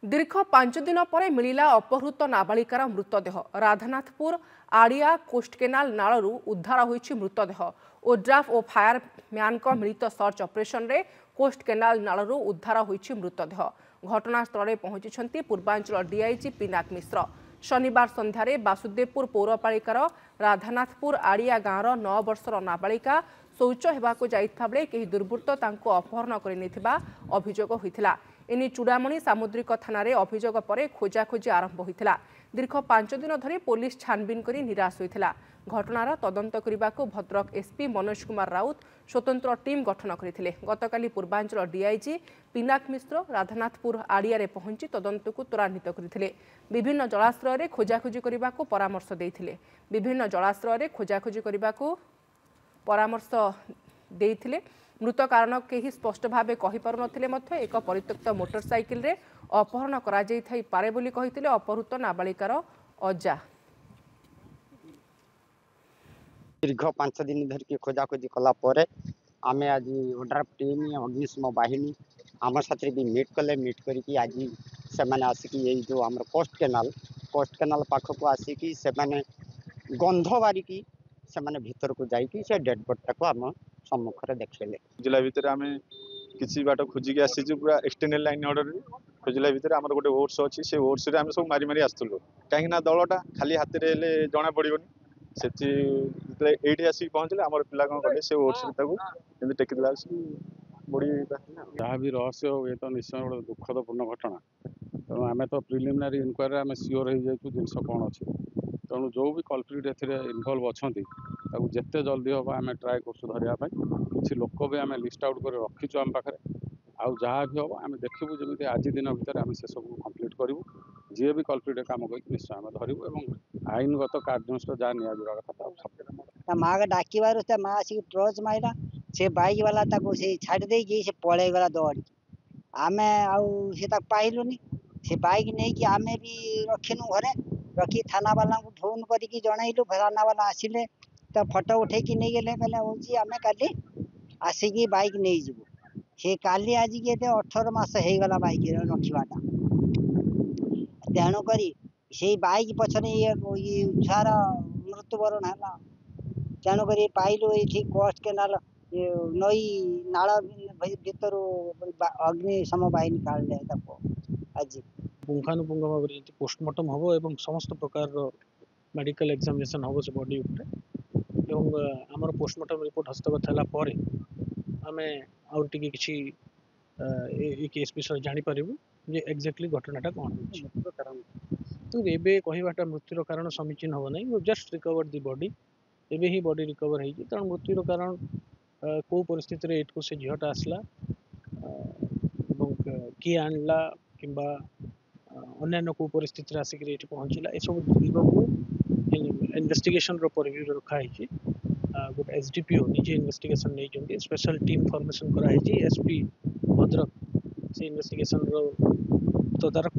दीर्घ 5 दिन पर मिला अपहृत नाबालिकार मृतदेह राधानाथपुर आड़िया कोस्ट केनाल नालू उद्धार होईछि मृतदेह ओड्राफ और फायरमैन मिलित सर्च ऑपरेशन रे कोस्ट केनाल नालू उद्धार होईछि मृतदेह घटनास्थल में पहुंची पूर्वांचल डीआईजी पिनाक मिश्र शनिवार संध्यारे बासुदेवपुर पौरपालिकार राधानाथपुर आड़िया गाँवर 9 वर्षर नाबालिका शौच होगाकू जाइथा बेले केही दुर्बृत्त तांको अपहरण कर अभियोग होइथिला। एनी चूड़ामणि सामुद्रिक थाना अभियोग पर खोजाखोजी आरंभ होइथिला। दीर्घ 5 दिन धरी पुलिस छानबिन करी निराश होइथिला। घटनार तदंत करने भद्रक एसपी मनोज कुमार राउत स्वतंत्र टीम गठन करथिले। गतकाली पूर्वांचल डीआईजी पिनाक मिश्र राधानाथपुर आड़िया पहुंची तदंत को त्वरान्वित करथिले। विभिन्न जलाश्रय खोजाखोजी करने परामर्श देइथिले। विभिन्न जलाश्रय खोजाखोजी करने परामर्श देइथिले। मृत कारण केही स्पष्ट भावे कहि पारु नथिले मध्य एक परित्यक्त मोटरसाइकिल रे अपहरण करा जाई थाई पारे बोली कहिथिले अपहृत नाबालिकार अजा। दीर्घ 5 दिन धरिकी खोजाखोजी कला परे आमे आज ओड्राफ टीम अग्निशम बाहिनी आम साथी भी मीट कले। मीट करके आज से मैंने आसिकी ये जो आम कोस्ट केनाल पाखक आसिकी से मैंने गंध बारिकी से मैंने भीतर को जाइकी से डेड बॉडी को आम सम्मुख देखले। खोजिला भितर आम किसी बाट खोजिकी आसीचु पूरा एक्सटर्नल लाइन ऑर्डर खोजिला भितर आम गोटे ओट्स अच्छी से ओट्स आम सब मारी मारी आसलु कहीं दलटा खाली हाथ में जना पड़ोनी से आसिक पहुँचले आम पिला कौन कले से ओट्स टेकिदेला बड़ी जहाँ भी रहस्य हो ये तो निश्चय गोटे दुखदपूर्ण घटना। तेणु आम तो प्रिलिमिनारी इनक्वारी आम सियोर हो जाइए जिनस कौन अच्छी तेणु जो भी कल्प्रिट इनवल्व अच्छा जिते जल्दी हम आम ट्राए कर किसी लोक भी आम लिस्ट आउट कर रखीचु आम पाखे आउ जहाँ भी हम आम देखू जमी आज दिन भितर आम से सब कम्प्लीट करूँ जी भी कल्प्रिट काम कर निश्चय आम धरबू और आईनगत कार्यानुष्ठान जहाँ निया कथा माँ के डाकबार माँ आसिक ट्रच मारा से बाइक वाला से छाड़ दे से पलि गला दौड़ आम आईलुनि से बाइक नहीं कि आम भी रखीनु घरे रखी थाना वाला को फोन करके जनइलु थाना वाला आसिले तो फोटो उठे नहीं गले कहले हूँ आम काली आसिकी बाइक नहीं जीवु से काली आज के 18 मास हो गला बाइक रखाटा तेणुक से बाइक पछरे ये छुआर मृत्युवरण है तेणुक पाइलु ये कोस्ट केनाल नई नाल भीतर अग्निशम बाहिनी काढ़ले आज पुंखानुपुंख भाव में पोस्टमार्टम हम और समस्त प्रकार मेडिकल एग्जामिनेशन हम से बॉडी उपरे आमर पोस्टमार्टम रिपोर्ट हस्तगत है आम आउर टिके किसी केस विषय जापर जे एक्जाक्टली घटनाटा कौन हो एबे कहवाटा मृत्युर कारण समीचीन हम ना जस्ट रिकवर दी बॉडी एबे ही बॉडी रिकवर होती तेणु मृत्युर कारण कौ परिस्थिति एटू से झीटा आसला किए आणला किंबा अन्य कौ परिस्थिति आसिक पहुँचला ये सब दिगक इन्वेस्टिगेशन परिव्यू रखाई गोटे एसडीपीओ निजे इन्वेस्टिगेशन नहीं स्पेशल टीम फॉर्मेशन कराई एसपी भद्रक से इन्वेस्टिगेशन तदारख